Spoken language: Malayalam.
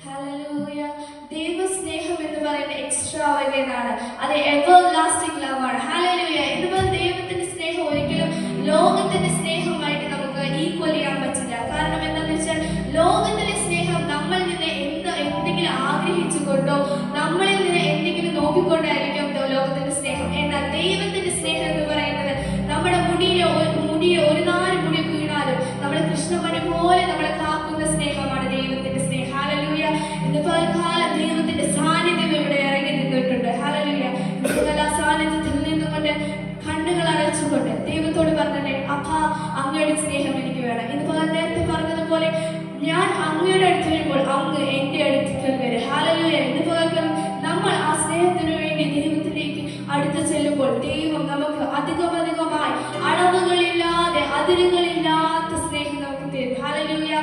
ഹല്ലേലൂയ. ദൈവസ്നേഹം എന്ന് പറയുന്നത് എക്സ്ട്രാവഗന്റ് ആണ്. അത് എവർ ലാസ്റ്റിംഗ് ലവ് ആണ്. ഹല്ലേലൂയ. ഇതുപോലെ ദൈവത്തിന്റെ സ്നേഹം ഒരിക്കലും ലോകത്തിന്റെ സ്നേഹമായിട്ട് നമുക്ക് ഈക്വൽ ചെയ്യാൻ പറ്റില്ല. കാരണം എന്താണെന്ന് വെച്ചാൽ ലോകത്തിലെ സ്നേഹം നമ്മളിൽ നിന്ന് എന്തെങ്കിലും ആഗ്രഹിച്ചുകൊണ്ടോ നമ്മളിൽ നിന്ന് എന്തെങ്കിലും നോക്കിക്കൊണ്ടായിരിക്കും ലോകത്തിന്റെ സ്നേഹം. എന്നാൽ ദൈവത്തിന്റെ സ്നേഹം എന്ന് പറയുന്നത് നമ്മുടെ മുടിയെ ഒരു നാല് മുടി വീണാലും നമ്മളെ കൃഷ്ണമണി പോലെ നമ്മളെ കാക്കുന്ന സ്നേഹമാണ് ദൈവത്തിന്റെ സ്നേഹം. ഹല്ലേലൂയ. ഇന്ന് പകൽക്കാലം ദൈവത്തിന്റെ സാന്നിധ്യം ഇവിടെ ഇറങ്ങി നിന്നിട്ടുണ്ട്. ഹല്ലേലൂയ. ആ സാന്നിധ്യത്തിൽ നിന്നുകൊണ്ട് കണ്ണുകൾ അടച്ചുകൊണ്ട് ദൈവത്തോട് പറഞ്ഞേ, അപ്പാ അങ്ങയുടെ സ്നേഹം എനിക്ക് വേണം. ഇന്ന് നേരത്തെ പറഞ്ഞതുപോലെ ഞാൻ അങ്ങയുടെ അടുത്ത് വരുമ്പോൾ അങ്ങ് എൻ്റെ അടുത്തേക്ക് വരും. ഹല്ലേലൂയ. ഇന്ന് പകൽക്കാലം നമ്മൾ ആ സ്നേഹത്തിനു വേണ്ടി ദൈവത്തിലേക്ക് അടുത്ത് ചെല്ലുമ്പോൾ ദൈവം നമുക്ക് അധികമായി അതിരുകളില്ലാത്ത സ്നേഹം നമുക്ക് തരും. ഹല്ലേലൂയ.